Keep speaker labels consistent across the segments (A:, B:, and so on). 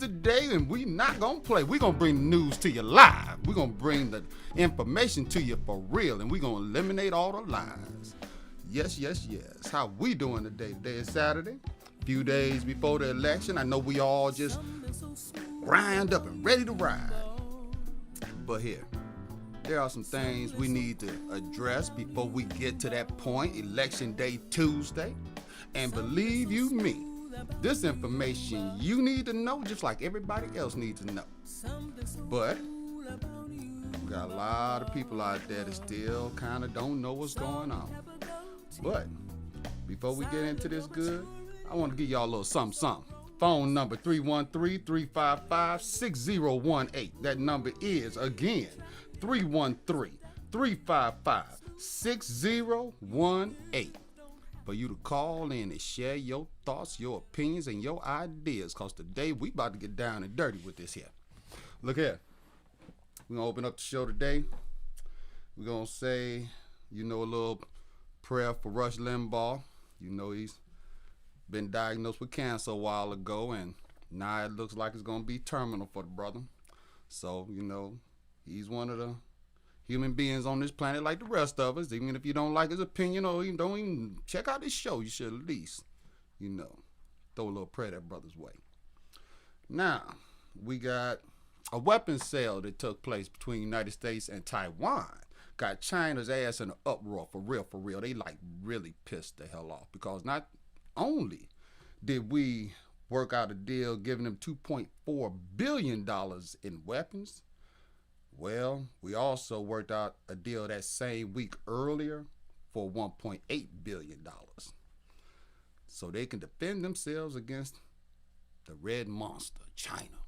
A: today, and we not gonna play. We gonna bring the news to you live. We gonna bring the information to you for real, and we gonna eliminate all the lies. Yes, yes, yes. How we doing today? Today is Saturday. Few days before the election. I know we all just grind up and ready to ride. But here, there are some things we need to address before we get to that point, Election Day Tuesday. And believe you me, this information you need to know just like everybody else needs to know. But we got a lot of people out there that still kind of don't know what's going on. But before we get into this good, I want to give y'all a little something. Phone number 313-355-6018. That number is, again, 313-355-6018. For you to call in and share your thoughts, your opinions, and your ideas. Because today we about to get down and dirty with this here. Look here. We're going to open up the show today. We're going to say, a little prayer for Rush Limbaugh. He's been diagnosed with cancer a while ago, and now it looks like it's going to be terminal for the brother. So, he's one of the human beings on this planet like the rest of us. Even if you don't like his opinion or even don't even check out this show, you should at least, throw a little prayer that brother's way. Now, we got a weapons sale that took place between the United States and Taiwan. Got China's ass in an uproar, for real. They really pissed the hell off because not only did we work out a deal giving them $2.4 billion in weapons, well, we also worked out a deal that same week earlier for $1.8 billion. So they can defend themselves against the red monster, China.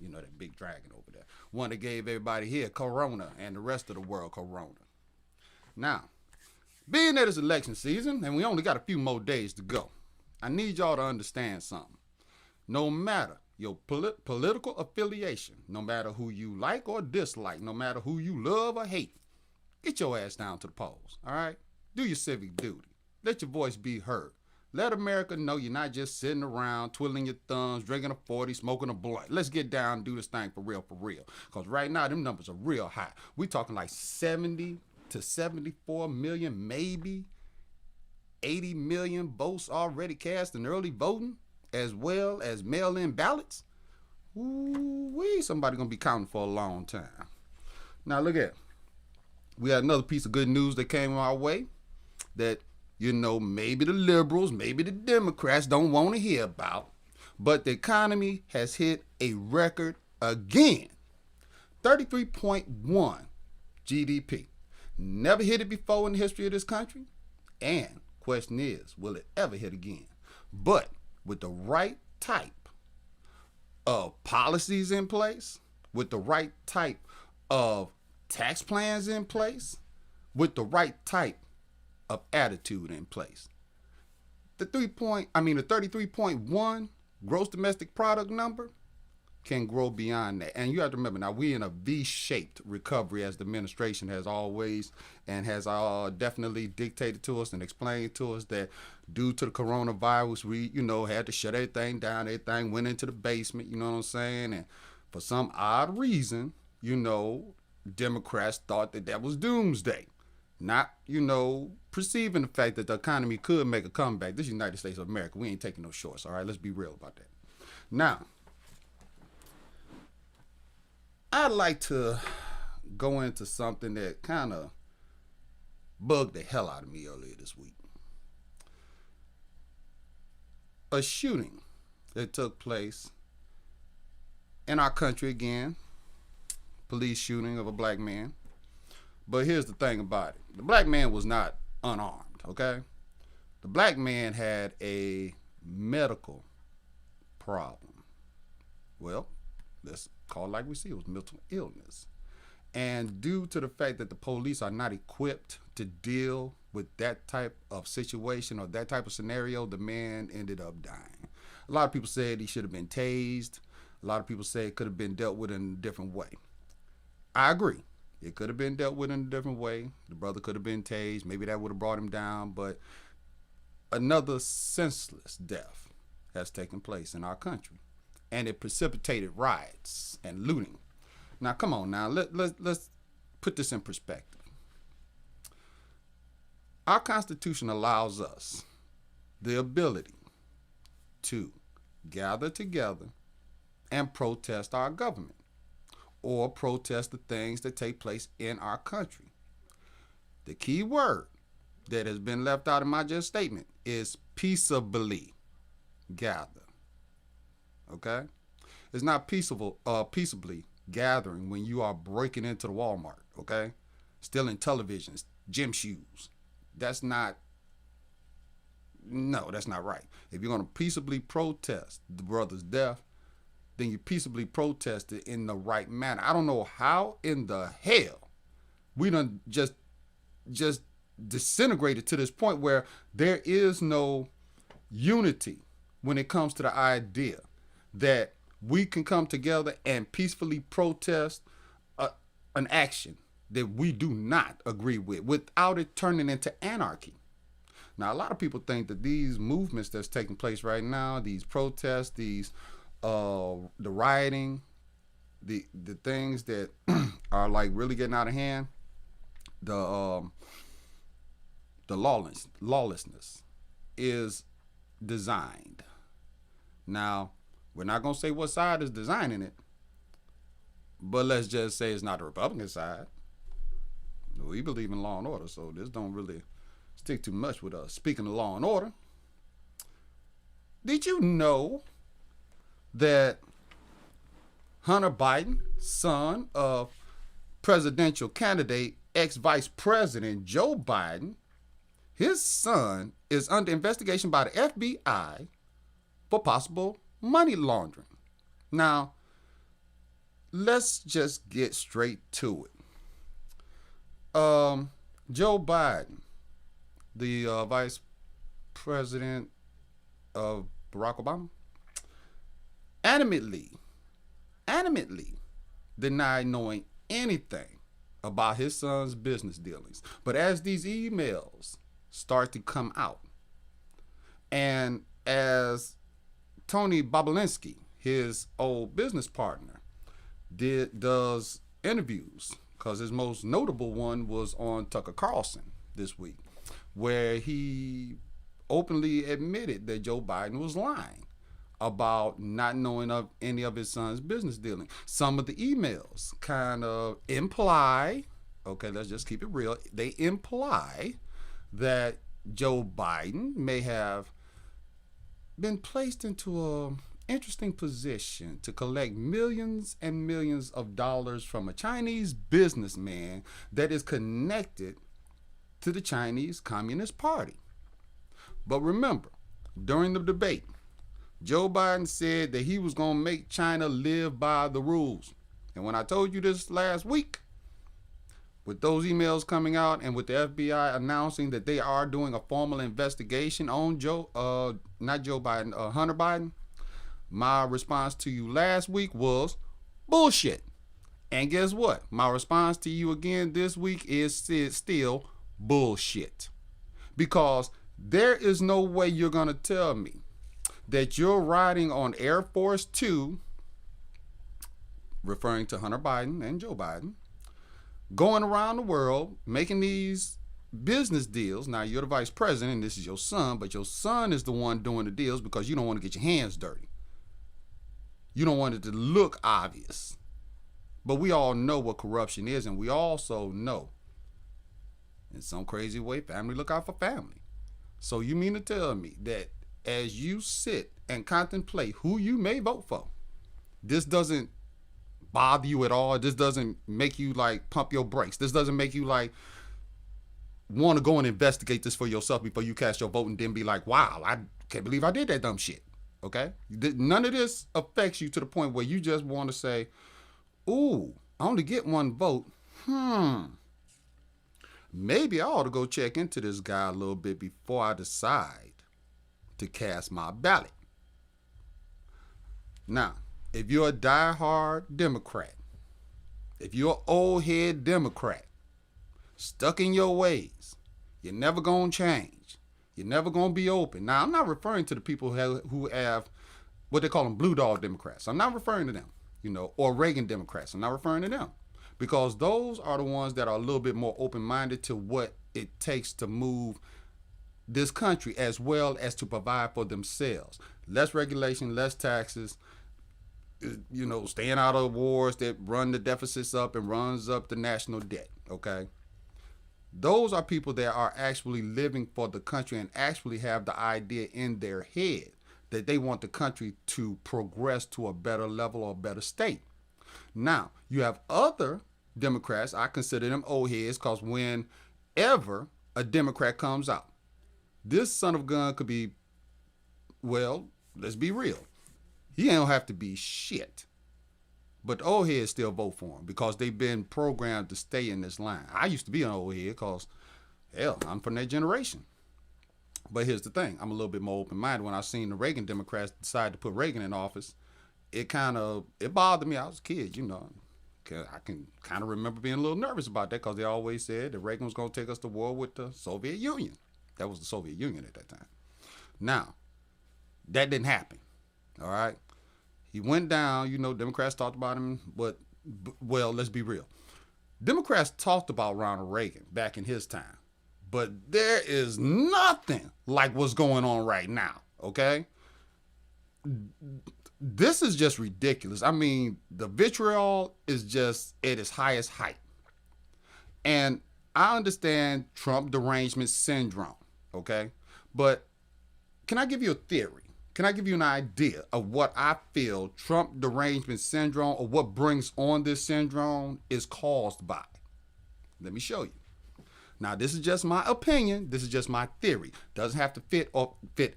A: That big dragon over there. One that gave everybody here Corona and the rest of the world Corona. Now, being that it's election season and we only got a few more days to go, I need y'all to understand something. No matter your political affiliation, no matter who you like or dislike, no matter who you love or hate, get your ass down to the polls, all right? Do your civic duty. Let your voice be heard. Let America know you're not just sitting around, twiddling your thumbs, drinking a 40, smoking a blunt. Let's get down and do this thing for real. Because right now, them numbers are real high. We talking like 70 to 74 million, maybe 80 million votes already cast in early voting, as well as mail-in ballots. Ooh-wee, somebody gonna be counting for a long time. Now look at, we had another piece of good news that came our way that, maybe the liberals, maybe the Democrats don't want to hear about, but the economy has hit a record again. 33.1 GDP. Never hit it before in the history of this country. And question is, will it ever hit again? But with the right type of policies in place, with the right type of tax plans in place, with the right type of attitude in place, the 33.1 gross domestic product number can grow beyond that. And you have to remember, now we're in a V-shaped recovery, as the administration has always and has definitely dictated to us and explained to us that due to the coronavirus, we, had to shut everything down. Everything went into the basement, you know what I'm saying? And for some odd reason, Democrats thought that was doomsday. Not, perceiving the fact that the economy could make a comeback. This is the United States of America. We ain't taking no shorts, all right? Let's be real about that. Now, I'd like to go into something that kind of bugged the hell out of me earlier this week. A shooting that took place in our country again. Police shooting of a black man. But here's the thing about it. The black man was not unarmed, okay? The black man had a medical problem. Well, let's call it like we see. It was mental illness. And due to the fact that the police are not equipped to deal with that type of situation or that type of scenario, the man ended up dying. A lot of people said he should have been tased. A lot of people say it could have been dealt with in a different way. I agree. It could have been dealt with in a different way. The brother could have been tased. Maybe that would have brought him down. But another senseless death has taken place in our country. and it precipitated riots and looting. Now, come on now, let's put this in perspective. Our Constitution allows us the ability to gather together and protest our government or protest the things that take place in our country. The key word that has been left out of my just statement is peaceably gather. Okay? It's not peaceably gathering when you are breaking into the Walmart, okay? Stealing televisions, gym shoes. That's not right. If you're going to peaceably protest the brother's death, then you peaceably protest it in the right manner. I don't know how in the hell we done just disintegrated to this point where there is no unity when it comes to the idea that we can come together and peacefully protest an action that we do not agree with without it turning into anarchy. Now, a lot of people think that these movements that's taking place right now, these protests, these the rioting, the things that are like really getting out of hand, the lawlessness is designed. Now, we're not going to say what side is designing it, but let's just say it's not the Republican side. We believe in law and order, so this don't really stick too much with us. Speaking of law and order, did you know that Hunter Biden, son of presidential candidate, ex-vice president Joe Biden, his son is under investigation by the FBI for possible money laundering? Now, let's just get straight to it. Joe Biden, the vice president of Barack Obama, animately denied knowing anything about his son's business dealings. But as these emails start to come out, and as Tony Bobulinski, his old business partner, does interviews, because his most notable one was on Tucker Carlson this week, where he openly admitted that Joe Biden was lying about not knowing of any of his son's business dealing. Some of the emails kind of imply, okay, let's just keep it real, they imply that Joe Biden may have been placed into a interesting position to collect millions and millions of dollars from a Chinese businessman that is connected to the Chinese Communist Party. But remember, during the debate, Joe Biden said that he was going to make China live by the rules. And when I told you this last week, with those emails coming out and with the FBI announcing that they are doing a formal investigation on Hunter Biden, my response to you last week was bullshit. And guess what? My response to you again this week is still bullshit. Because there is no way you're going to tell me that you're riding on Air Force Two, referring to Hunter Biden and Joe Biden, going around the world making these business deals. Now, you're the vice president and this is your son, but your son is the one doing the deals because you don't want to get your hands dirty. You don't want it to look obvious. But we all know what corruption is, and we also know, in some crazy way, family look out for family. So you mean to tell me that as you sit and contemplate who you may vote for, this doesn't bother you at all? This doesn't make you like pump your brakes? This doesn't make you like want to go and investigate this for yourself before you cast your vote and then be like, wow, I can't believe I did that dumb shit? Okay? None of this affects you to the point where you just want to say, ooh, I only get one vote. Maybe I ought to go check into this guy a little bit before I decide to cast my ballot. Now, if you're a diehard Democrat, if you're an old head Democrat, stuck in your ways, you're never going to change. You're never going to be open. Now, I'm not referring to the people who have what they call them blue dog Democrats. I'm not referring to them, or Reagan Democrats. I'm not referring to them because those are the ones that are a little bit more open-minded to what it takes to move this country as well as to provide for themselves. Less regulation, less taxes, staying out of wars that run the deficits up and runs up the national debt, okay? Those are people that are actually living for the country and actually have the idea in their head that they want the country to progress to a better level or a better state. Now, you have other Democrats, I consider them old heads, because whenever a Democrat comes out, this son of a gun could be, well, let's be real. He don't have to be shit. But the old heads still vote for him because they've been programmed to stay in this line. I used to be an old head because, hell, I'm from that generation. But here's the thing. I'm a little bit more open-minded. When I seen the Reagan Democrats decide to put Reagan in office, it bothered me. I was a kid, I can kind of remember being a little nervous about that because they always said that Reagan was going to take us to war with the Soviet Union. That was the Soviet Union at that time. Now, that didn't happen. All right? He went down, Democrats talked about him, but, well, let's be real. Democrats talked about Ronald Reagan back in his time, but there is nothing like what's going on right now, okay? This is just ridiculous. I mean, the vitriol is just at its highest height. And I understand Trump derangement syndrome, okay? But can I give you a theory? Can I give you an idea of what I feel Trump derangement syndrome, or what brings on this syndrome, is caused by? Let me show you. Now, this is just my opinion. This is just my theory. Doesn't have to fit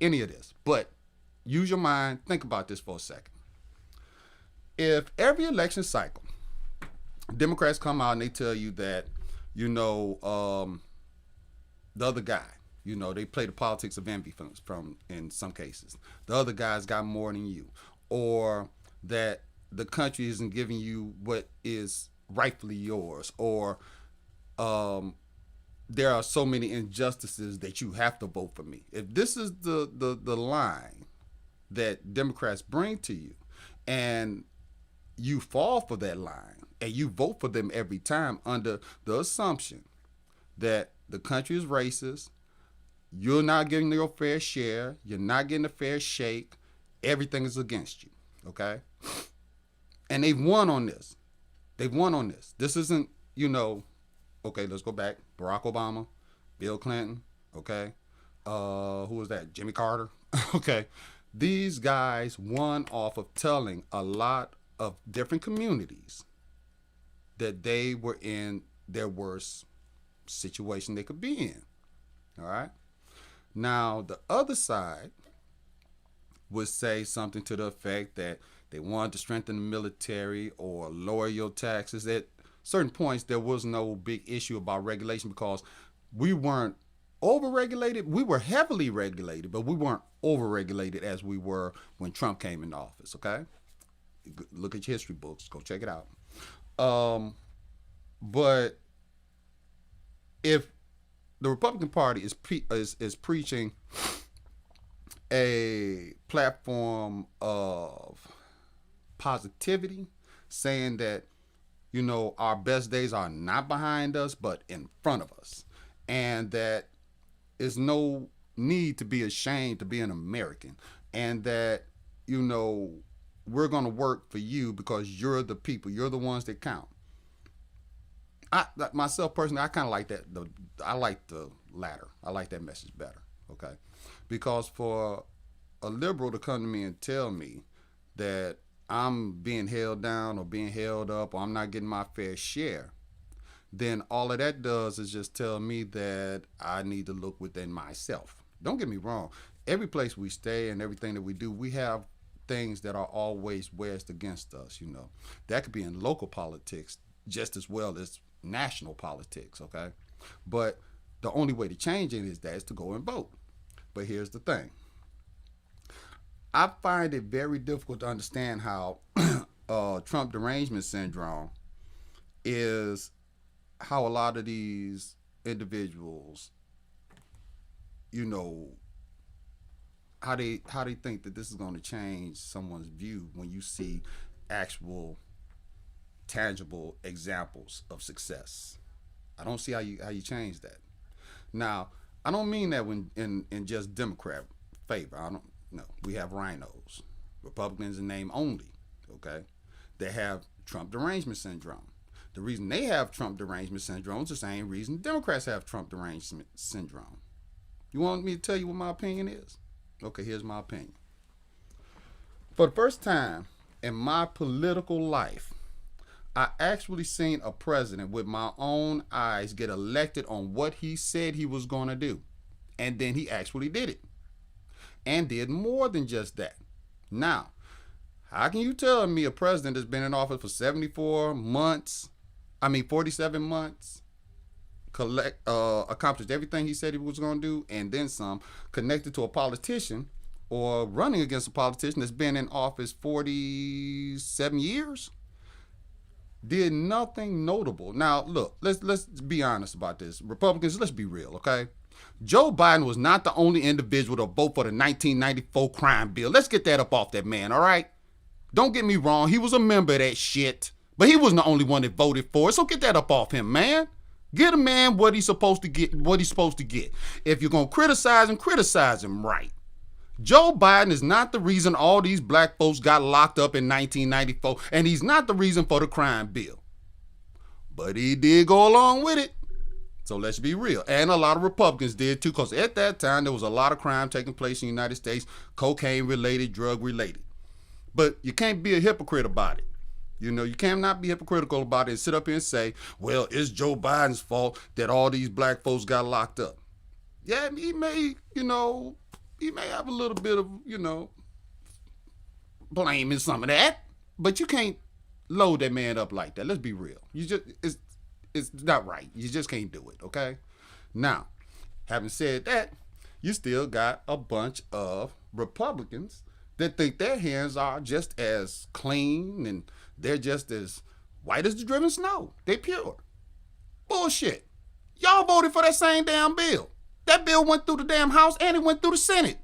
A: any of this. But use your mind. Think about this for a second. If every election cycle, Democrats come out and they tell you that, the other guy, they play the politics of envy from in some cases. The other guy's got more than you. Or that the country isn't giving you what is rightfully yours. Or there are so many injustices that you have to vote for me. If this is the line that Democrats bring to you, and you fall for that line, and you vote for them every time under the assumption that the country is racist, you're not getting your fair share, you're not getting a fair shake, everything is against you, okay? And they've won on this. This isn't, okay, let's go back. Barack Obama, Bill Clinton, okay? Who was that? Jimmy Carter, okay? These guys won off of telling a lot of different communities that they were in their worst situation they could be in, all right? Now, the other side would say something to the effect that they wanted to strengthen the military or lower your taxes. At certain points, there was no big issue about regulation because we weren't overregulated. We were heavily regulated, but we weren't overregulated as we were when Trump came into office, okay? Look at your history books. Go check it out. But if the Republican Party is preaching a platform of positivity, saying that, our best days are not behind us, but in front of us. And that there's no need to be ashamed to be an American. And that, we're going to work for you because you're the people. You're the ones that count. Myself personally, I kind of like that. I like the latter. I like that message better. Okay, because for a liberal to come to me and tell me that I'm being held down or being held up or I'm not getting my fair share, then all of that does is just tell me that I need to look within myself. Don't get me wrong. Every place we stay and everything that we do, we have things that are always wedged against us. That could be in local politics just as well as national politics, okay? But the only way to change it is to go and vote. But here's the thing. I find it very difficult to understand how Trump derangement syndrome is how a lot of these individuals, how they think that this is going to change someone's view when you see actual tangible examples of success. I don't see how you change that. Now, I don't mean that when in just Democrat favor. I don't know. We have rhinos, Republicans in name only. Okay, they have Trump derangement syndrome. The reason they have Trump derangement syndrome is the same reason Democrats have Trump derangement syndrome. You want me to tell you what my opinion is? Okay, here's my opinion. For the first time in my political life, I actually seen a president with my own eyes get elected on what he said he was going to do. And then he actually did it. And did more than just that. Now, how can you tell me a president that's been in office for 47 months, accomplished everything he said he was going to do, and then some, connected to a politician or running against a politician that's been in office 47 years? Did nothing notable. Now, look, let's be honest about this. Republicans, let's be real, okay? Joe Biden was not the only individual to vote for the 1994 crime bill. Let's get that up off that man, all right? Don't get me wrong. He was a member of that shit, but he wasn't the only one that voted for it, so get that up off him, man. Get a man what he's supposed to get, If you're going to criticize him right. Joe Biden is not the reason all these black folks got locked up in 1994, and he's not the reason for the crime bill. But he did go along with it. So let's be real. And a lot of Republicans did too, because at that time there was a lot of crime taking place in the United States, cocaine-related, drug-related. But you can't be a hypocrite about it. You know, you cannot be hypocritical about it and sit up here and say, well, it's Joe Biden's fault that all these black folks got locked up. Yeah, he may have a little bit of, blame in some of that, but you can't load that man up like that. Let's be real. It's not right. You just can't do it, okay? Now, having said that, you still got a bunch of Republicans that think their hands are just as clean and they're just as white as the driven snow. They pure. Bullshit. Y'all voted for that same damn bill. That bill went through the damn House and it went through the Senate.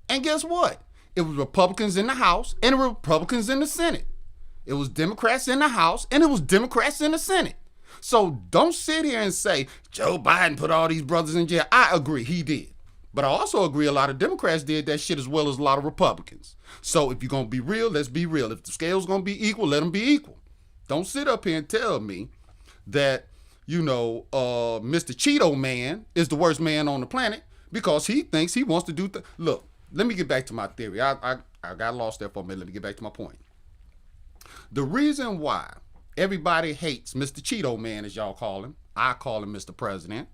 A: And guess what? It was Republicans in the House and Republicans in the Senate. It was Democrats in the House and it was Democrats in the Senate. So don't sit here and say, Joe Biden put all these brothers in jail. I agree, he did. But I also agree a lot of Democrats did that shit as well as a lot of Republicans. So if you're going to be real, let's be real. If the scale's going to be equal, let them be equal. Don't sit up here and tell me that, Mr. Cheeto Man is the worst man on the planet because he thinks he wants to do Look, let me get back to my theory. I got lost there for a minute. Let me get back to my point. The reason why everybody hates Mr. Cheeto Man, as y'all call him, I call him Mr. President,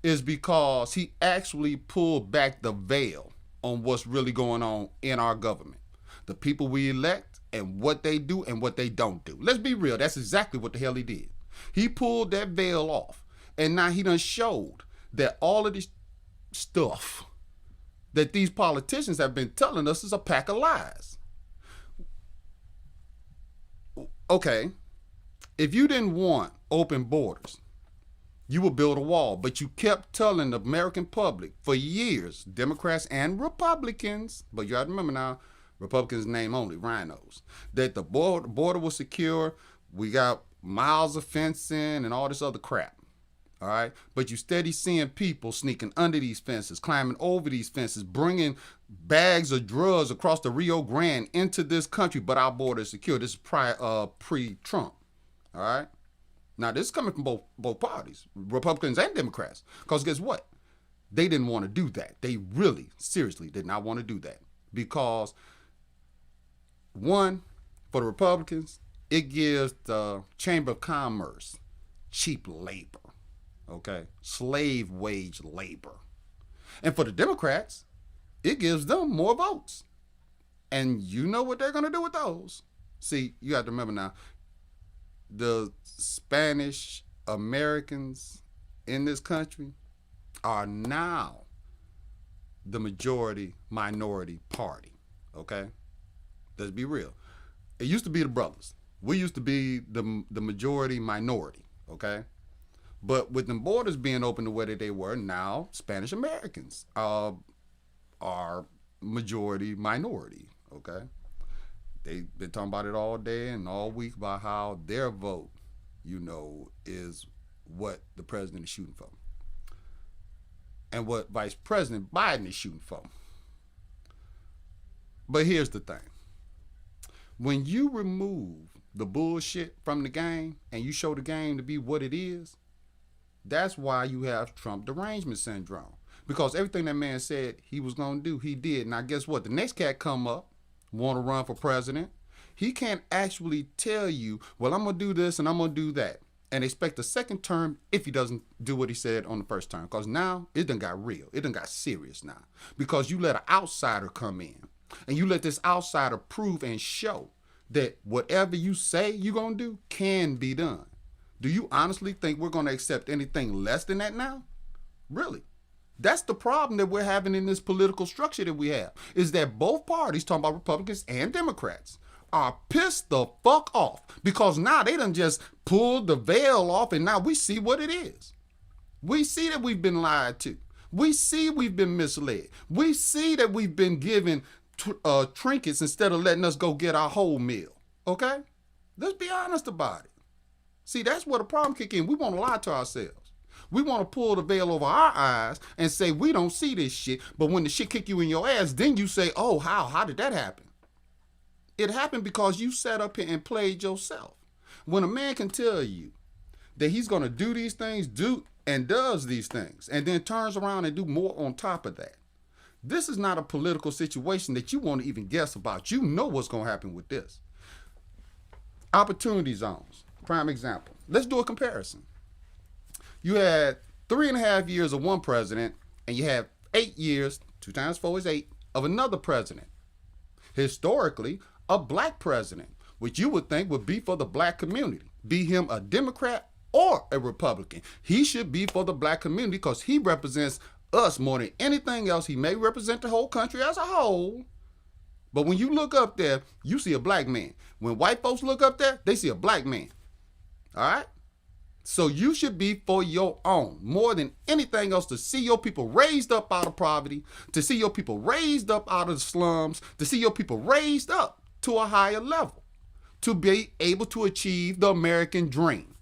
A: is because he actually pulled back the veil on what's really going on in our government. The people we elect and what they do and what they don't do. Let's be real. That's exactly what the hell he did. He pulled that veil off. And now he done showed that all of this stuff that these politicians have been telling us is a pack of lies. Okay, if you didn't want open borders, you would build a wall, but you kept telling the American public for years, Democrats and Republicans, but you have to remember now, Republicans name only, rhinos, that the border was secure. We got miles of fencing and all this other crap. All right. But you steady seeing people sneaking under these fences, climbing over these fences, bringing bags of drugs across the Rio Grande into this country. But our border is secure. This is pre-Trump. All right. Now, this is coming from both parties, Republicans and Democrats. Because guess what? They didn't want to do that. They really, seriously did not want to do that. Because, one, for the Republicans, it gives the Chamber of Commerce cheap labor. Okay? Slave wage labor. And for the Democrats, it gives them more votes. And you know what they're going to do with those. See, you have to remember now, the Spanish Americans in this country are now the majority minority party. Okay? Let's be real. It used to be the brothers. We used to be the majority minority. Okay? But with the borders being open the way that they were, now Spanish Americans are majority minority. Okay, they've been talking about it all day and all week about how their vote, is what the president is shooting for, and what Vice President Biden is shooting for. But here's the thing: when you remove the bullshit from the game and you show the game to be what it is, that's why you have Trump derangement syndrome. Because everything that man said he was going to do, he did. Now, guess what? The next cat come up, want to run for president. He can't actually tell you, well, I'm going to do this and I'm going to do that, and expect a second term if he doesn't do what he said on the first term. Because now it done got real. It done got serious now. Because you let an outsider come in, and you let this outsider prove and show that whatever you say you're going to do can be done. Do you honestly think we're going to accept anything less than that now? Really? That's the problem that we're having in this political structure that we have, is that both parties, talking about Republicans and Democrats, are pissed the fuck off because now they done just pulled the veil off and now we see what it is. We see that we've been lied to. We see we've been misled. We see that we've been given trinkets instead of letting us go get our whole meal. Okay? Let's be honest about it. See, that's where the problem kick in. We want to lie to ourselves. We want to pull the veil over our eyes and say we don't see this shit. But when the shit kick you in your ass, then you say, oh, how did that happen? It happened because you sat up here and played yourself. When a man can tell you that he's going to do these things, does these things, and then turns around and do more on top of that, this is not a political situation that you want to even guess about. You know what's going to happen with this. Opportunity zones. Prime example. Let's do a comparison. You had 3.5 years of one president, and you have 8 years, 2 times 4 is 8, of another president. Historically, a black president, which you would think would be for the black community, be him a Democrat or a Republican. He should be for the black community because he represents us more than anything else. He may represent the whole country as a whole, but when you look up there, you see a black man. When white folks look up there, they see a black man. All right? So you should be for your own more than anything else, to see your people raised up out of poverty, to see your people raised up out of the slums, to see your people raised up to a higher level, to be able to achieve the American dream.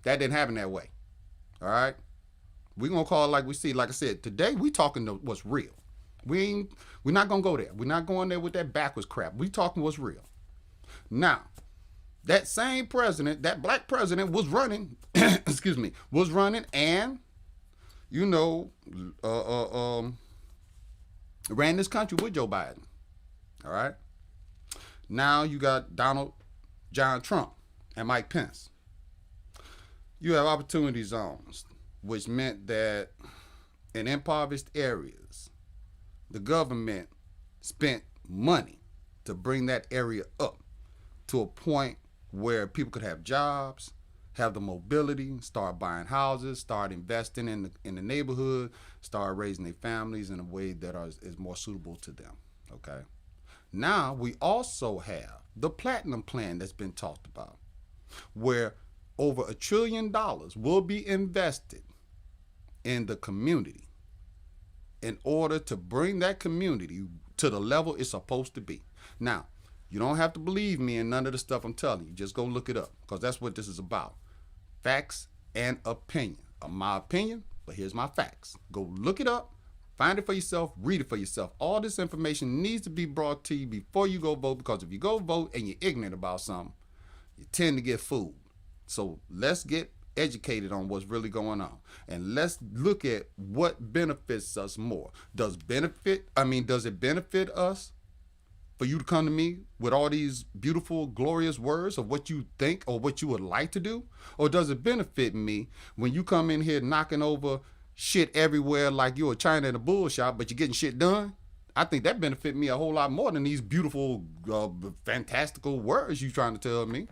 A: That didn't happen that way. All right? We're going to call it like we see. Like I said, today we talking to what's real. We're not going to go there. We're not going there with that backwards crap. We talking what's real. Now, that same president, that black president was running, was running and, ran this country with Joe Biden. All right? Now you got Donald John Trump and Mike Pence. You have opportunity zones, which meant that in impoverished areas, the government spent money to bring that area up to a point where people could have jobs, have the mobility, start buying houses, start investing in the neighborhood, start raising their families in a way that is more suitable to them. Okay. Now we also have the platinum plan that's been talked about, where over $1 trillion will be invested in the community in order to bring that community to the level it's supposed to be. Now, you don't have to believe me in none of the stuff I'm telling you. Just go look it up, because that's what this is about. Facts and opinion. My opinion, but here's my facts. Go look it up, find it for yourself, read it for yourself. All this information needs to be brought to you before you go vote, because if you go vote and you're ignorant about something, you tend to get fooled. So let's get educated on what's really going on, and let's look at what benefits us more. Does it benefit us for you to come to me with all these beautiful, glorious words of what you think or what you would like to do? Or does it benefit me when you come in here knocking over shit everywhere like you're a China in a bull shop, but you're getting shit done? I think that benefit me a whole lot more than these beautiful, fantastical words you trying to tell me.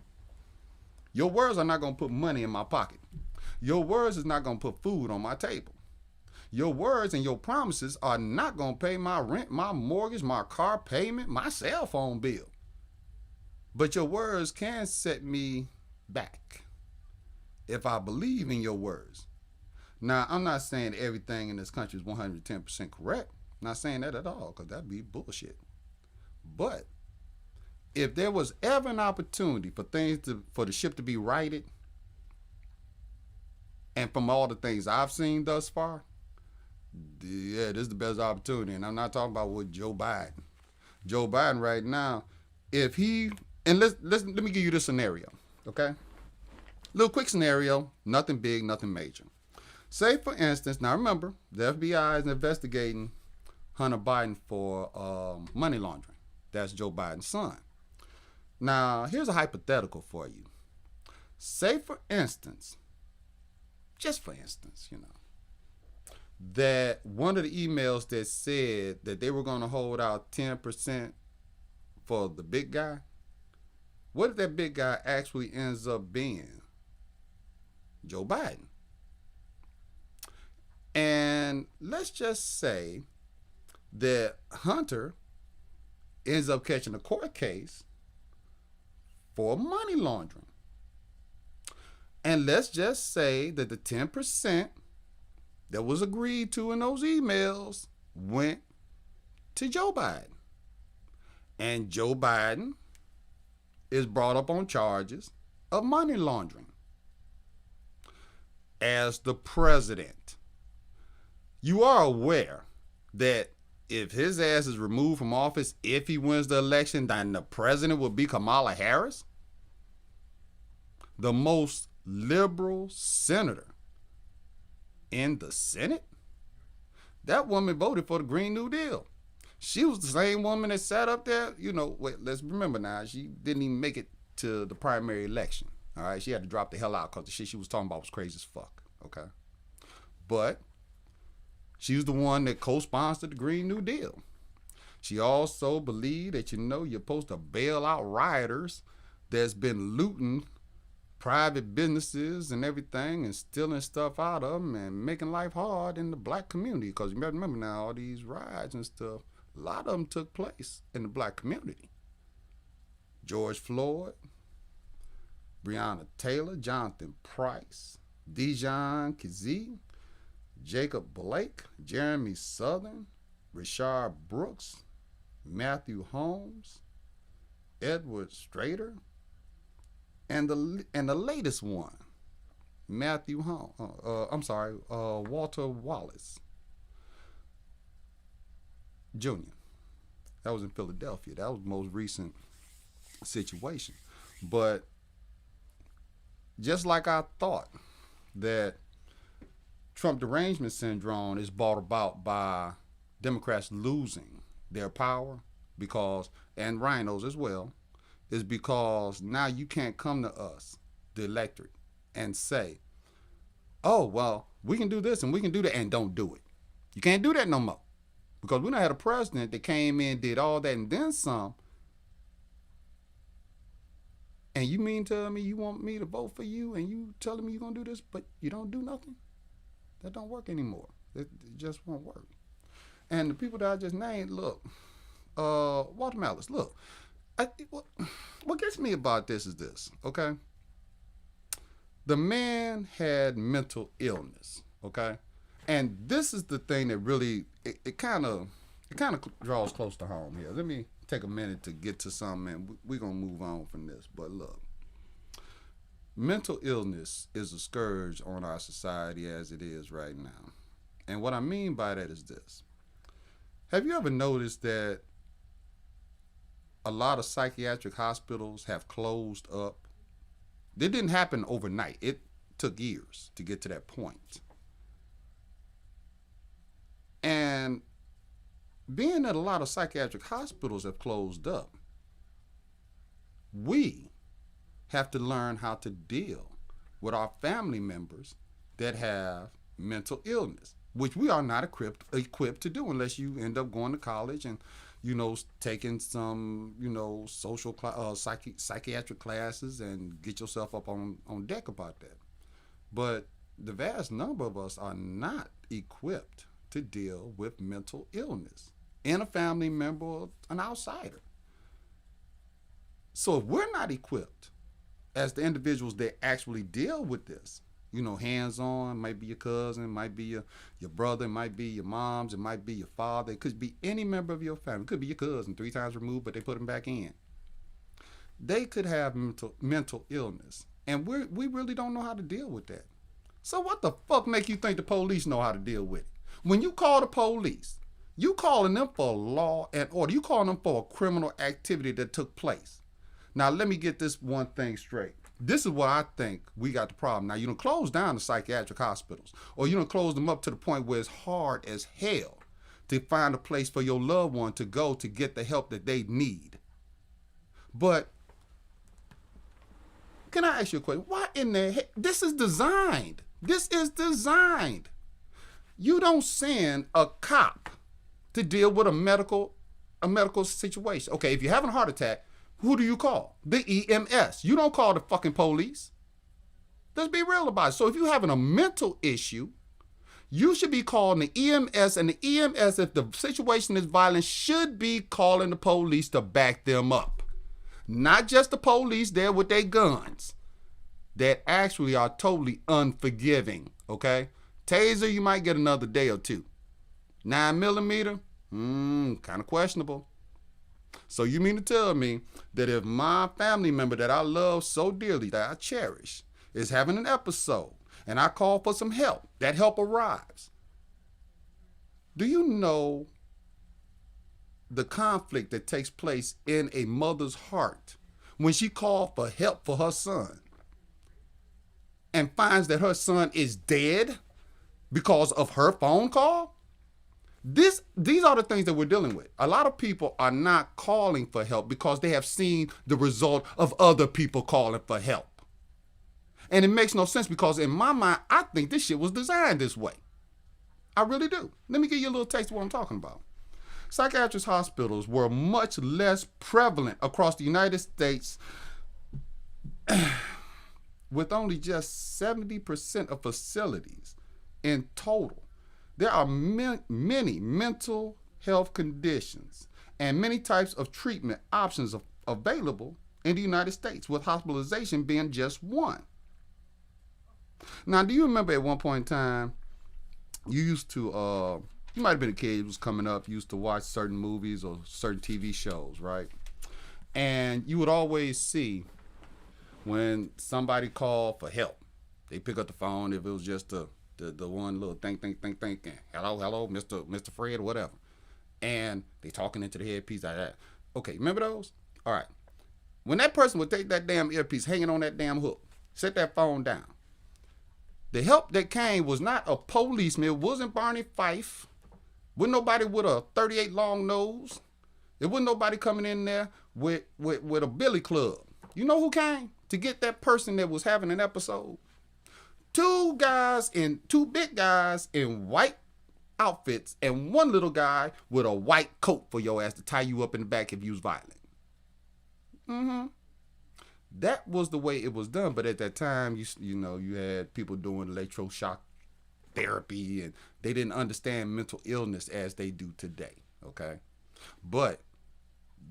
A: Your words are not going to put money in my pocket. Your words is not going to put food on my table. Your words and your promises are not going to pay my rent, my mortgage, my car payment, my cell phone bill. But your words can set me back if I believe in your words. Now, I'm not saying everything in this country is 110% correct. Not saying that at all, because that'd be bullshit. But if there was ever an opportunity for the ship to be righted, and from all the things I've seen thus far, yeah, this is the best opportunity. And I'm not talking about with Joe Biden. Joe Biden right now, if he, and let me give you this scenario, okay? Little quick scenario, nothing big, nothing major. Say, for instance, now remember, the FBI is investigating Hunter Biden for money laundering. That's Joe Biden's son. Now, here's a hypothetical for you. Say, for instance, just for instance, that one of the emails that said that they were going to hold out 10% for the big guy, what if that big guy actually ends up being Joe Biden? And let's just say that Hunter ends up catching a court case for money laundering. And let's just say that the 10% that was agreed to in those emails went to Joe Biden. And Joe Biden is brought up on charges of money laundering. As the president, you are aware that if his ass is removed from office, if he wins the election, then the president will be Kamala Harris, the most liberal senator in the Senate. That woman voted for the Green New Deal. She was the same woman that sat up there, let's remember now, she didn't even make it to the primary election. All right, she had to drop the hell out because the shit she was talking about was crazy as fuck, okay? But she was the one that co-sponsored the Green New Deal. She also believed that, you're supposed to bail out rioters that's been looting private businesses and everything and stealing stuff out of them and making life hard in the black community. Because you remember now, all these riots and stuff, a lot of them took place in the black community. George Floyd, Breonna Taylor, Jonathan Price, Dijon Kizee, Jacob Blake, Jeremy Southern, Rashard Brooks, Matthew Holmes, Edward Strader, and the latest one, Walter Wallace Jr. That was in Philadelphia. That was the most recent situation. But just like I thought that Trump derangement syndrome is brought about by Democrats losing their power and rhinos as well, is because now you can't come to us, the electorate, and say, oh, well, we can do this and we can do that, and don't do it. You can't do that no more. Because we done had a president that came in, did all that, and then some. And you mean tell me you want me to vote for you, and you telling me you're going to do this, but you don't do nothing? That don't work anymore. It just won't work. And the people that I just named, look, Walter Malice, look, what gets me about this is this, okay? The man had mental illness, okay? And this is the thing that really, it kind of draws close to home here. Let me take a minute to get to something, and we're going to move on from this. But look, mental illness is a scourge on our society as it is right now. And what I mean by that is this. Have you ever noticed that a lot of psychiatric hospitals have closed up? It didn't happen overnight. It took years to get to that point. And being that a lot of psychiatric hospitals have closed up, we have to learn how to deal with our family members that have mental illness, which we are not equipped to do unless you end up going to college and taking some, social psychiatric classes and get yourself up on deck about that. But the vast number of us are not equipped to deal with mental illness in a family member or an outsider. So if we're not equipped as the individuals that actually deal with this, hands-on. Might be your cousin, might be your brother, it might be your mom's, it might be your father. It could be any member of your family. It could be your cousin, 3 times removed, but they put him back in. They could have mental illness, and we really don't know how to deal with that. So what the fuck make you think the police know how to deal with it? When you call the police, you calling them for law and order. You calling them for a criminal activity that took place. Now, let me get this one thing straight. This is what I think we got the problem. Now, you don't close down the psychiatric hospitals, or you don't close them up to the point where it's hard as hell to find a place for your loved one to go to get the help that they need. But can I ask you a question? Why in the heck? This is designed. This is designed. You don't send a cop to deal with a medical situation. Okay, if you're having a heart attack, who do you call? The EMS. You don't call the fucking police. Let's be real about it. So if you're having a mental issue, you should be calling the EMS, and the EMS, if the situation is violent, should be calling the police to back them up. Not just the police there with their guns that actually are totally unforgiving, okay? Taser, you might get another day or two. 9mm, kind of questionable. So you mean to tell me that if my family member that I love so dearly, that I cherish, is having an episode and I call for some help, that help arrives. Do you know the conflict that takes place in a mother's heart when she called for help for her son and finds that her son is dead because of her phone call? These are the things that we're dealing with. A lot of people are not calling for help because they have seen the result of other people calling for help. And it makes no sense because in my mind, I think this shit was designed this way. I really do. Let me give you a little taste of what I'm talking about. Psychiatric hospitals were much less prevalent across the United States with only just 70% of facilities in total. There are many mental health conditions and many types of treatment options available in the United States, with hospitalization being just one. Now, do you remember at one point in time, you used to, you might have been a kid who was coming up, used to watch certain movies or certain TV shows, right? And you would always see when somebody called for help, they pick up the phone if it was just the one little think, hello, Mr. Fred, or whatever. And they talking into the headpiece like that. Okay, remember those? All right. When that person would take that damn earpiece hanging on that damn hook, set that phone down, the help that came was not a policeman. It wasn't Barney Fife. Wasn't nobody with a 38 long nose. It wasn't nobody coming in there with a billy club. You know who came to get that person that was having an episode? Two big guys in white outfits and one little guy with a white coat for your ass to tie you up in the back if you was violent. That was the way it was done. But at that time, you had people doing electroshock therapy, and they didn't understand mental illness as they do today. Okay, but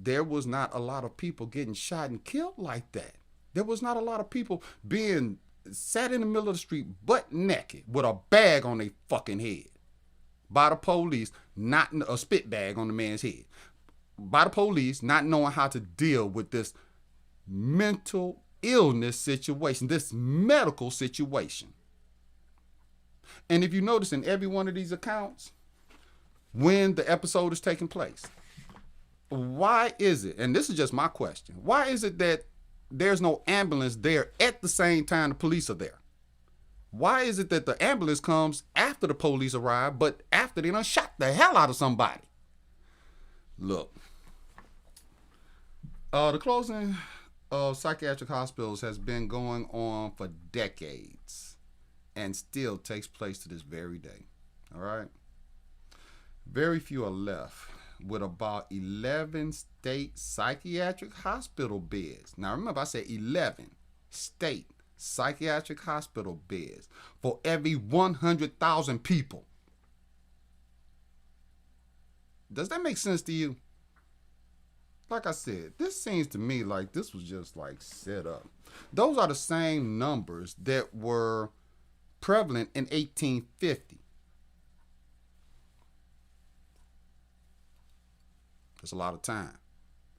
A: there was not a lot of people getting shot and killed like that. There was not a lot of people being sat in the middle of the street butt naked with a bag on their fucking head by the police, not a spit bag on the man's head, by the police, not knowing how to deal with this mental illness situation, this medical situation. And if you notice in every one of these accounts, when the episode is taking place, why is it, and this is just my question, why is it that there's no ambulance there at the same time the police are there? Why is it that the ambulance comes after the police arrive, but after they done shot the hell out of somebody? Look, the closing of psychiatric hospitals has been going on for decades and still takes place to this very day. All right? Very few are left, with about 11 state psychiatric hospital beds. Now remember, I said 11 state psychiatric hospital beds for every 100,000 people. Does that make sense to you? Like I said, this seems to me like this was just like set up. Those are the same numbers that were prevalent in 1850. That's a lot of time.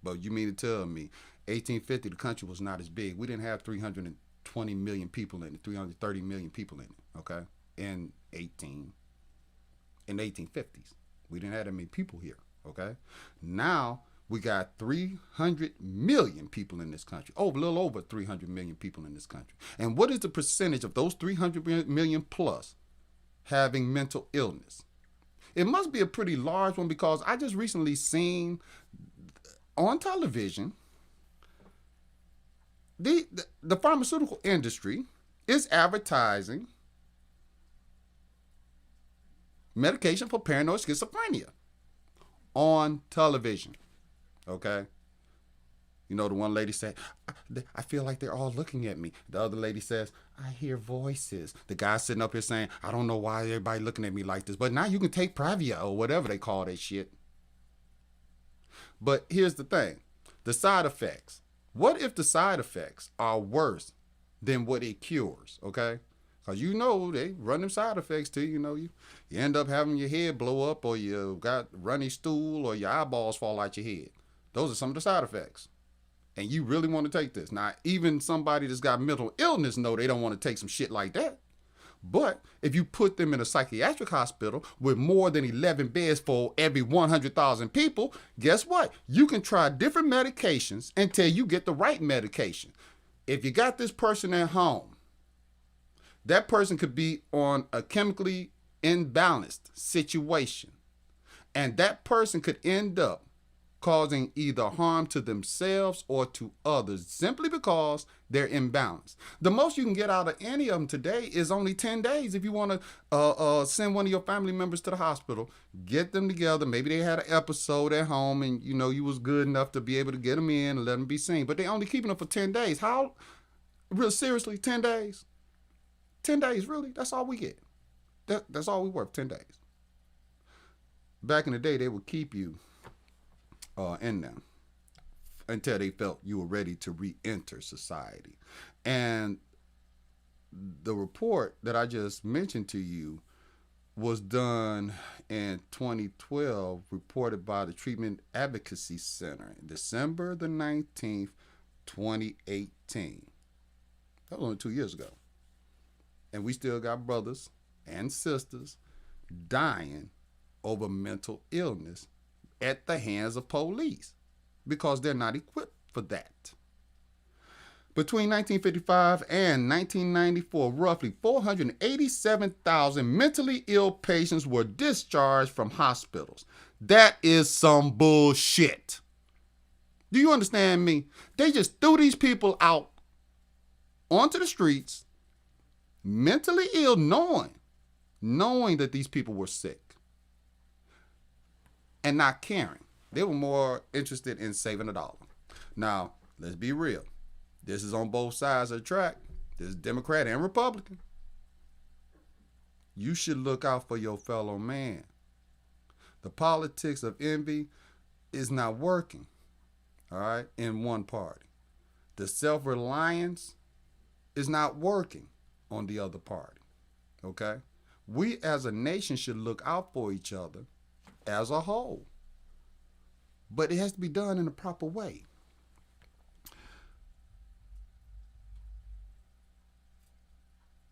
A: But you mean to tell me 1850 the country was not as big. We didn't have 320 million people in it, 330 million people in it, okay? In 1850s. We didn't have that many people here, okay? Now we got 300 million people in this country. Oh, a little over 300 million people in this country. And what is the percentage of those 300 million plus having mental illness? It must be a pretty large one, because I just recently seen on television the pharmaceutical industry is advertising medication for paranoid schizophrenia on television. Okay? You know, the one lady said, I feel like they're all looking at me. The other lady says, I hear voices. The guy sitting up here saying, I don't know why everybody looking at me like this, but now you can take Pravia or whatever they call that shit. But here's the thing, the side effects. What if the side effects are worse than what it cures, okay? Because you know they run them side effects too. You know, you end up having your head blow up, or you got runny stool, or your eyeballs fall out your head. Those are some of the side effects. And you really want to take this. Now, even somebody that's got mental illness know they don't want to take some shit like that. But if you put them in a psychiatric hospital with more than 11 beds for every 100,000 people, guess what? You can try different medications until you get the right medication. If you got this person at home, that person could be on a chemically imbalanced situation. And that person could end up causing either harm to themselves or to others simply because they're imbalanced. The most you can get out of any of them today is only 10 days. If you want to send one of your family members to the hospital, get them together. Maybe they had an episode at home and you know you was good enough to be able to get them in and let them be seen. But they only keeping them for 10 days. How? Real seriously, 10 days? 10 days, really? That's all we get. That's all we worth, 10 days. Back in the day, they would keep you in them until they felt you were ready to re-enter society. And the report that I just mentioned to you was done in 2012, reported by the Treatment Advocacy Center, December the 19th, 2018. That was only 2 years ago. And we still got brothers and sisters dying over mental illness at the hands of police because they're not equipped for that. Between 1955 and 1994, roughly 487,000 mentally ill patients were discharged from hospitals. That is some bullshit. Do you understand me? They just threw these people out onto the streets, mentally ill, knowing that these people were sick. And not caring. They were more interested in saving a dollar. Now, let's be real. This is on both sides of the track. This is Democrat and Republican. You should look out for your fellow man. The politics of envy is not working, all right, in one party. The self-reliance is not working on the other party, okay? We as a nation should look out for each other as a whole. But it has to be done in a proper way.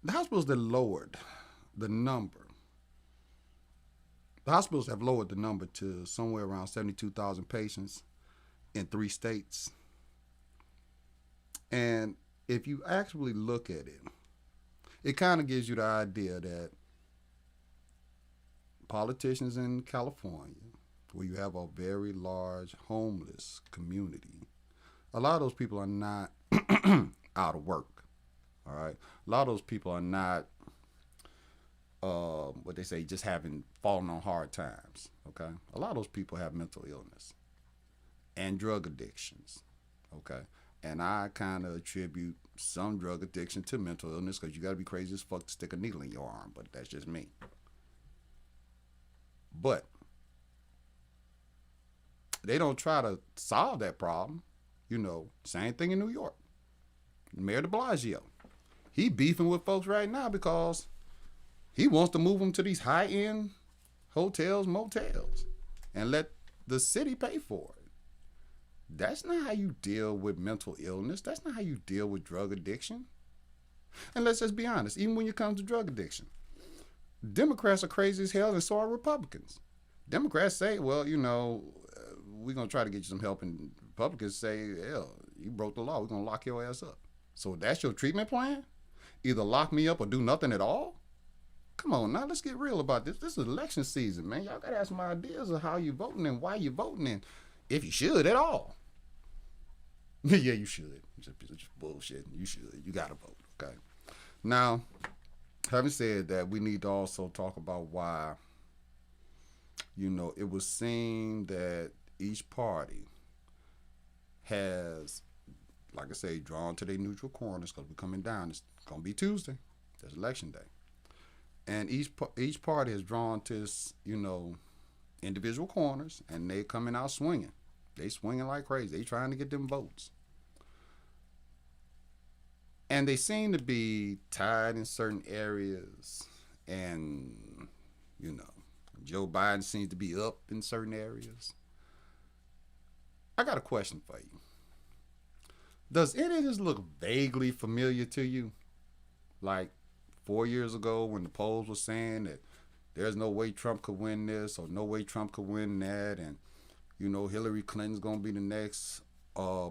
A: The hospitals that lowered the number, the hospitals have lowered the number to somewhere around 72,000 patients in 3 states. And if you actually look at it, it kind of gives you the idea that politicians in California, where you have a very large homeless community, a lot of those people are not out of work, all right? A lot of those people are not, what they say, just fallen on hard times, okay? A lot of those people have mental illness and drug addictions, okay? And I kind of attribute some drug addiction to mental illness because you got to be crazy as fuck to stick a needle in your arm, but that's just me. But they don't try to solve that problem. You know, same thing in New York. Mayor de Blasio. He beefing with folks right now because He wants to move them to these high-end hotels, motels, and let the city pay for it. That's not how you deal with mental illness. That's not how you deal with drug addiction. And let's just be honest, even when it comes to drug addiction, Democrats are crazy as hell, and so are Republicans. Democrats say, well, we're going to try to get you some help, and Republicans say, hell, you broke the law, we're going to lock your ass up. So that's your treatment plan? Either lock me up or do nothing at all? Come on now, let's get real about this. This is election season, man. Y'all got to have some ideas of how you're voting and why you're voting and if you should at all. Yeah, you should. It's just bullshit. You should. You got to vote, okay? Now, having said that, we need to also talk about why, it was seen that each party has, like I say, drawn to their neutral corners because we're coming down. It's going to be Tuesday. That's election day. And each party has drawn to its, individual corners, and they coming out swinging. They swinging like crazy. They trying to get them votes. And they seem to be tied in certain areas. And, Joe Biden seems to be up in certain areas. I got a question for you. Does any of this look vaguely familiar to you? Like 4 years ago when the polls were saying that there's no way Trump could win this or no way Trump could win that, and Hillary Clinton's gonna be the next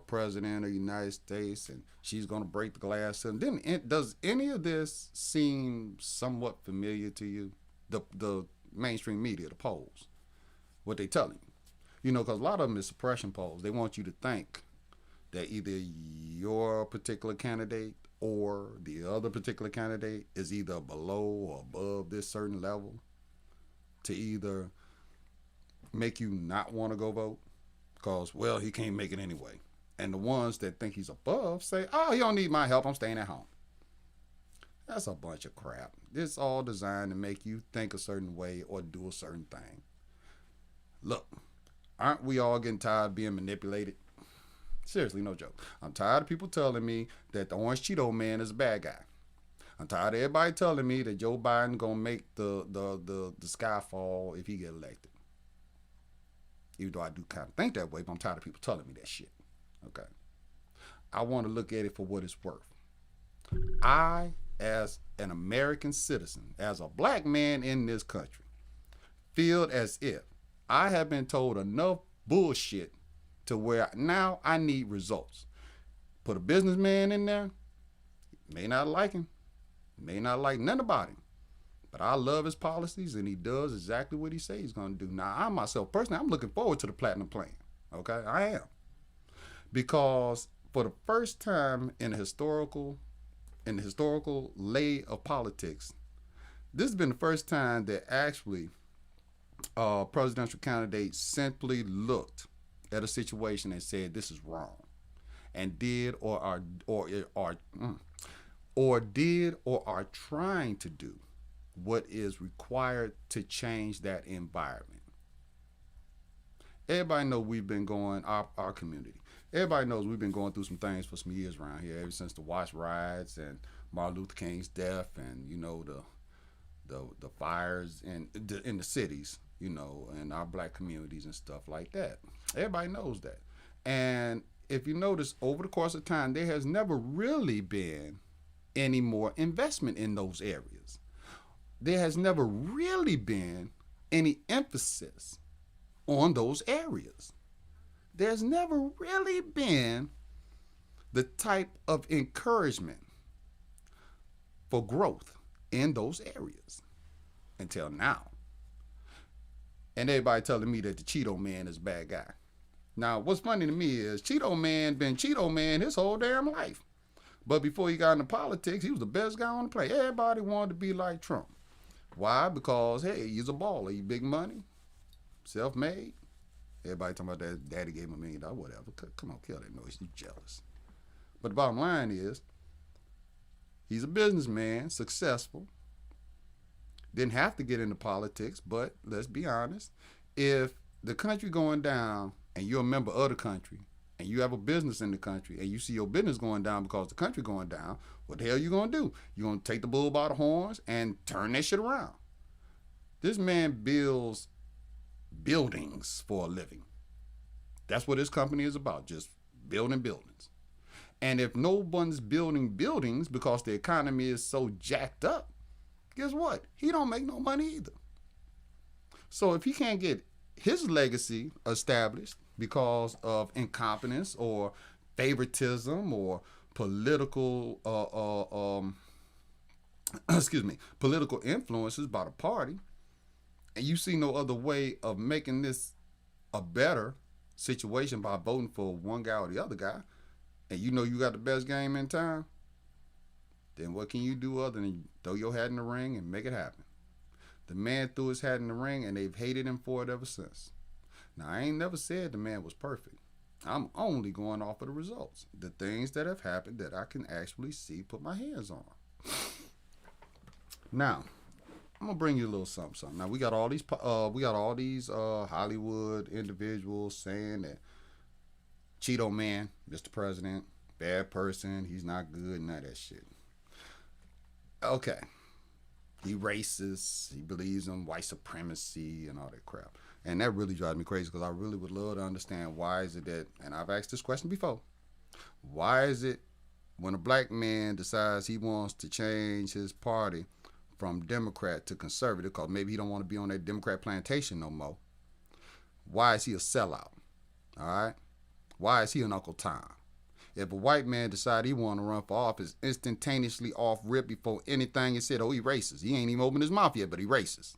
A: president of the United States and she's gonna break the glass. And then does any of this seem somewhat familiar to you? The mainstream media, the polls, what they telling you, because a lot of them is suppression polls. They want you to think that either your particular candidate or the other particular candidate is either below or above this certain level to either make you not want to go vote because, well, he can't make it anyway. And the ones that think he's above say, oh, he don't need my help, I'm staying at home. That's a bunch of crap. It's all designed to make you think a certain way or do a certain thing. Look, aren't we all getting tired of being manipulated? Seriously, no joke. I'm tired of people telling me that the Orange Cheeto Man is a bad guy. I'm tired of everybody telling me that Joe Biden gonna make the sky fall if he get elected. Even though I do kind of think that way, but I'm tired of people telling me that shit. Okay. I want to look at it for what it's worth. I, as an American citizen, as a black man in this country, feel as if I have been told enough bullshit to where now I need results. Put a businessman in there, may not like him, may not like none about him, but I love his policies and he does exactly what he says he's going to do. Now, I myself personally, I'm looking forward to the platinum plan. Okay, I am. Because for the first time in the historical lay of politics, this has been the first time that actually presidential candidates simply looked at a situation and said this is wrong, and did or are trying to do what is required to change that environment. Everybody knows we've been going, our community, everybody knows we've been going through some things for some years around here, ever since the Watch riots and Martin Luther King's death, and the fires in the cities, and our black communities and stuff like that. Everybody knows that. And if you notice, over the course of time, there has never really been any more investment in those areas. There has never really been any emphasis on those areas. There's never really been the type of encouragement for growth in those areas until now. And everybody telling me that the Cheeto Man is a bad guy. Now, what's funny to me is Cheeto Man been Cheeto Man his whole damn life. But before he got into politics, he was the best guy on the planet. Everybody wanted to be like Trump. Why? Because, hey, he's a baller. He big money, self-made. Everybody talking about that daddy gave him $1 million, whatever. Come on, kill that noise. You jealous. But the bottom line is, he's a businessman, successful. Didn't have to get into politics, but let's be honest. If the country going down and you're a member of the country and you have a business in the country and you see your business going down because the country going down, what the hell you gonna do? You gonna take the bull by the horns and turn that shit around. This man builds buildings for a living. That's what his company is about, just building buildings. And if no one's building buildings because the economy is so jacked up, guess what? He don't make no money either. So if he can't get his legacy established because of incompetence or favoritism or political political influences by the party, and you see no other way of making this a better situation by voting for one guy or the other guy, and you know you got the best game in town, then what can you do other than throw your hat in the ring and make it happen? The man threw his hat in the ring, and they've hated him for it ever since. Now, I ain't never said the man was perfect. I'm only going off of the results, the things that have happened that I can actually see, put my hands on. Now, I'm gonna bring you a little something. Now, we got all these Hollywood individuals saying that Cheeto Man, Mr. President, bad person, he's not good, none of that shit. Okay. He racist, he believes in white supremacy and all that crap. And that really drives me crazy because I really would love to understand why is it that, and I've asked this question before, why is it when a black man decides he wants to change his party from Democrat to conservative because maybe he don't want to be on that Democrat plantation no more, why is he a sellout? All right? Why is he an Uncle Tom? If a white man decide he want to run for office, instantaneously off rip before anything is said, oh, he racist. He ain't even opened his mouth yet, but he racist.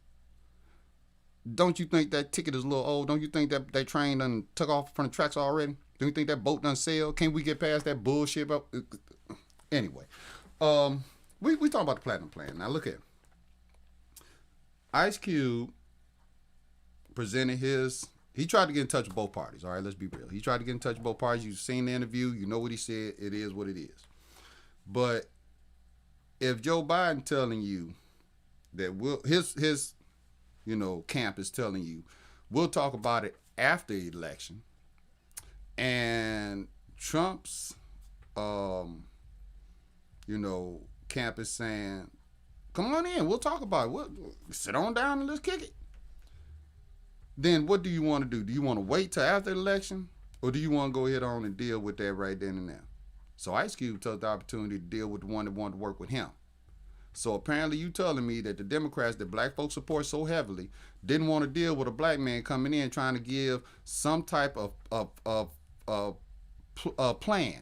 A: Don't you think that ticket is a little old? Don't you think that that train done took off from the tracks already? Don't you think that boat done sailed? Can't we get past that bullshit? Anyway, we talking about the platinum plan. Now look at it. Ice Cube presented his... He tried to get in touch with both parties. All right, let's be real. He tried to get in touch with both parties. You've seen the interview. You know what he said. It is what it is. But if Joe Biden telling you that his camp is telling you we'll talk about it after the election, and Trump's camp is saying, come on in, we'll talk about it. We'll sit on down and let's kick it. Then what do you want to do? Do you want to wait till after the election, or do you want to go ahead on and deal with that right then and there? So Ice Cube took the opportunity to deal with the one that wanted to work with him. So apparently you telling me that the Democrats that black folks support so heavily didn't want to deal with a black man coming in trying to give some type of plan,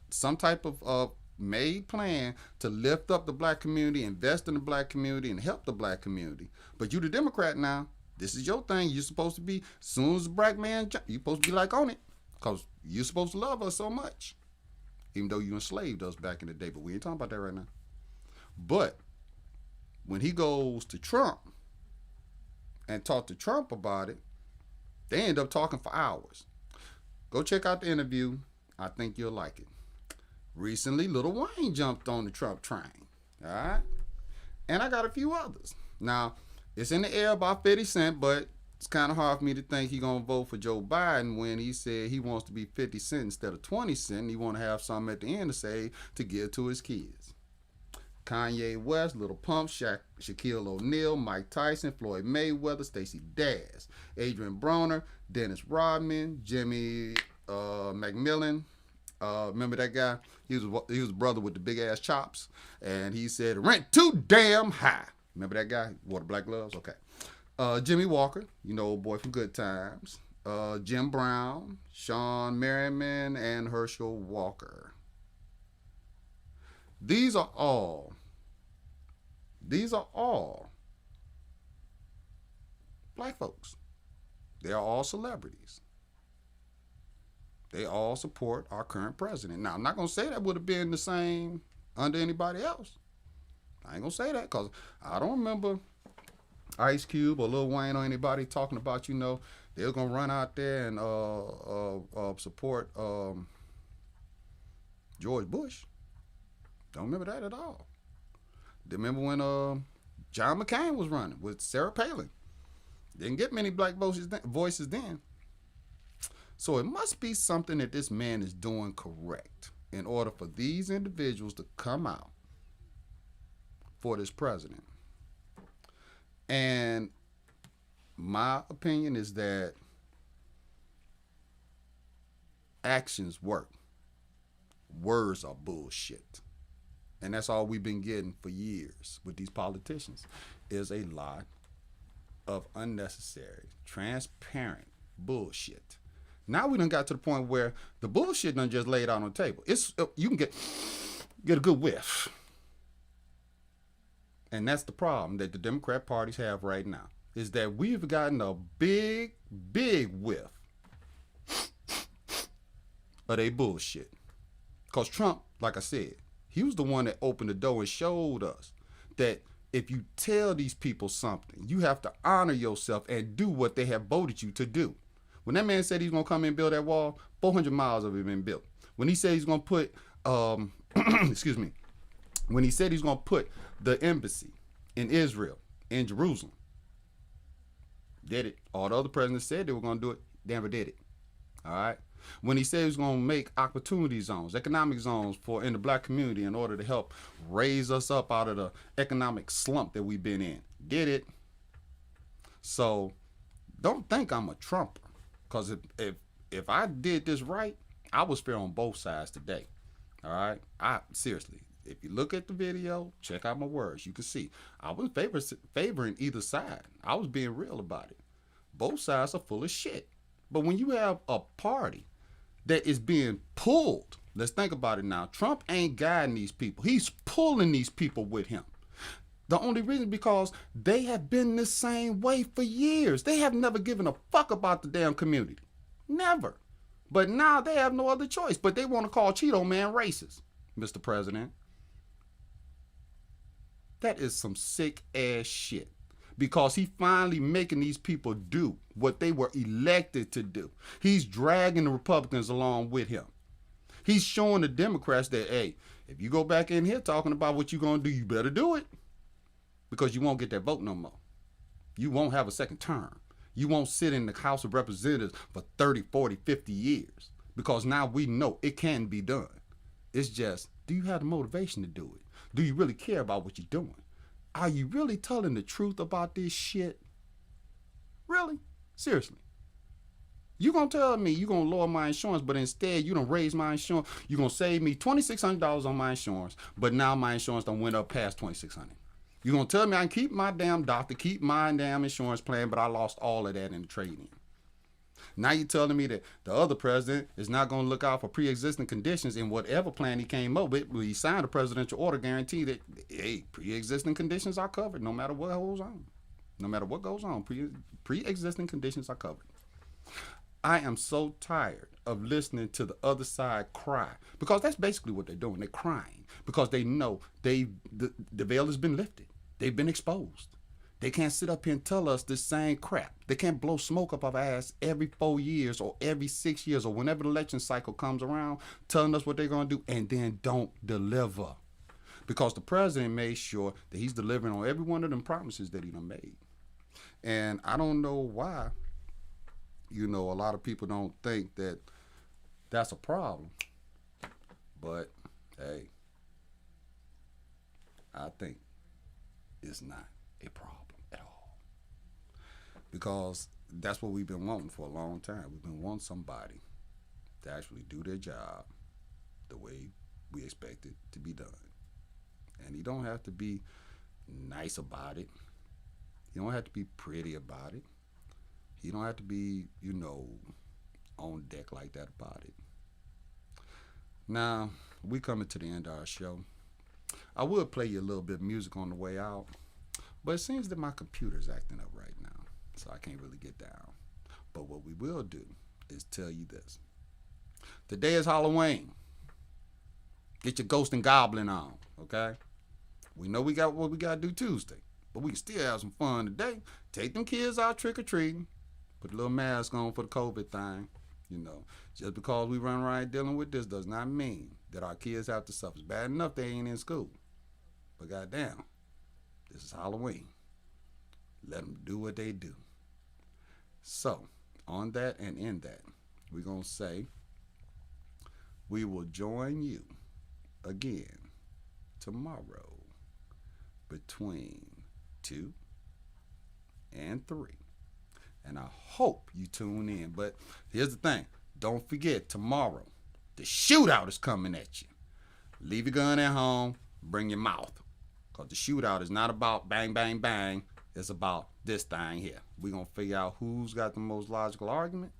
A: some type of made plan to lift up the black community, invest in the black community, and help the black community. But you the Democrat now. This is your thing. You're supposed to be, as soon as a black man, you're supposed to be like on it. Because you're supposed to love us so much. Even though you enslaved us back in the day. But we ain't talking about that right now. But when he goes to Trump and talk to Trump about it, they end up talking for hours. Go check out the interview. I think you'll like it. Recently, Lil Wayne jumped on the Trump train. All right? And I got a few others. Now, it's in the air about 50 Cent, but it's kind of hard for me to think he's going to vote for Joe Biden when he said he wants to be 50 Cent instead of 20 Cent. And he want to have something at the end to say to give to his kids. Kanye West, Lil Pump, Shaquille O'Neal, Mike Tyson, Floyd Mayweather, Stacey Dash, Adrian Broner, Dennis Rodman, Jimmy McMillan. Remember that guy? He was a brother with the big ass chops. And he said, rent too damn high. Remember that guy? Wore the black gloves? Okay. Jimmy Walker, old boy from Good Times. Jim Brown, Sean Merriman, and Herschel Walker. These are all black folks. They are all celebrities. They all support our current president. Now, I'm not going to say that would have been the same under anybody else. I ain't gonna say that because I don't remember Ice Cube or Lil Wayne or anybody talking about, they're gonna run out there and support George Bush. Don't remember that at all. Remember when John McCain was running with Sarah Palin. Didn't get many black voices then. So it must be something that this man is doing correct in order for these individuals to come out for this president. And my opinion is that actions work. Words are bullshit. And that's all we've been getting for years with these politicians is a lot of unnecessary, transparent bullshit. Now we done got to the point where the bullshit done just laid out on the table. It's you can get a good whiff. And that's the problem that the Democrat parties have right now, is that we've gotten a big, big whiff of they bullshit. Because Trump, like I said, he was the one that opened the door and showed us that if you tell these people something, you have to honor yourself and do what they have voted you to do. When that man said he's going to come in and build that wall, 400 miles of it been built. When he said he's going to put, excuse me, when he said he's going to put the embassy in Israel, in Jerusalem, did it. All the other presidents said they were going to do it, they never did it. All right. When he said he was going to make opportunity zones, economic zones in the black community in order to help raise us up out of the economic slump that we've been in, did it. So don't think I'm a Trumper, because if I did this right, I was fair on both sides today. All right. Seriously, if you look at the video, check out my words, you can see I was favoring either side. I was being real about it. Both sides are full of shit. But when you have a party that is being pulled, let's think about it now. Trump ain't guiding these people. He's pulling these people with him. The only reason because they have been the same way for years. They have never given a fuck about the damn community. Never. But now they have no other choice. But they want to call Cheeto Man racist, Mr. President. That is some sick ass shit. Because he's finally making these people do what they were elected to do. He's dragging the Republicans along with him. He's showing the Democrats that, hey, if you go back in here talking about what you're going to do, you better do it. Because you won't get that vote no more. You won't have a second term. You won't sit in the House of Representatives for 30, 40, 50 years. Because now we know it can be done. It's just, do you have the motivation to do it? Do you really care about what you're doing? Are you really telling the truth about this shit? Really? Seriously? You gonna tell me you gonna lower my insurance, but instead you done raise my insurance. You gonna save me $2,600 on my insurance, but now my insurance done went up past $2,600. You gonna tell me I can keep my damn doctor, keep my damn insurance plan, but I lost all of that in the trading. Now you're telling me that the other president is not going to look out for pre-existing conditions in whatever plan he came up with. He signed a presidential order guarantee that, hey, pre-existing conditions are covered no matter what goes on. No matter what goes on, pre-existing conditions are covered. I am so tired of listening to the other side cry, because that's basically what they're doing. They're crying because they know the veil has been lifted. They've been exposed. They can't sit up here and tell us this same crap. They can't blow smoke up our ass every 4 years or every 6 years or whenever the election cycle comes around, telling us what they're going to do and then don't deliver. Because the president made sure that he's delivering on every one of them promises that he done made. And I don't know why, a lot of people don't think that that's a problem. But, hey, I think it's not a problem at all. Because that's what we've been wanting for a long time. We've been wanting somebody to actually do their job the way we expect it to be done. And you don't have to be nice about it. You don't have to be pretty about it. You don't have to be, on deck like that about it. Now, we coming to the end of our show. I would play you a little bit of music on the way out, but it seems that my computer's acting up right now, so I can't really get down. But what we will do is tell you this. Today is Halloween. Get your ghost and goblin on, okay? We know we got what we got to do Tuesday, but we can still have some fun today. Take them kids out trick-or-treating. Put a little mask on for the COVID thing. Just because we run around dealing with this does not mean that our kids have to suffer. It's bad enough they ain't in school. But goddamn, this is Halloween. Let them do what they do. So, on that and in that, we're going to say, we will join you again tomorrow between 2 and 3. And I hope you tune in. But here's the thing. Don't forget, tomorrow, the shootout is coming at you. Leave your gun at home. Bring your mouth. Because the shootout is not about bang, bang, bang. It's about this thing here. We're going to figure out who's got the most logical argument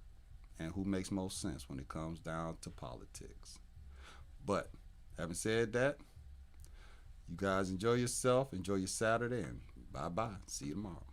A: and who makes most sense when it comes down to politics. But having said that, you guys enjoy yourself. Enjoy your Saturday. And bye-bye. See you tomorrow.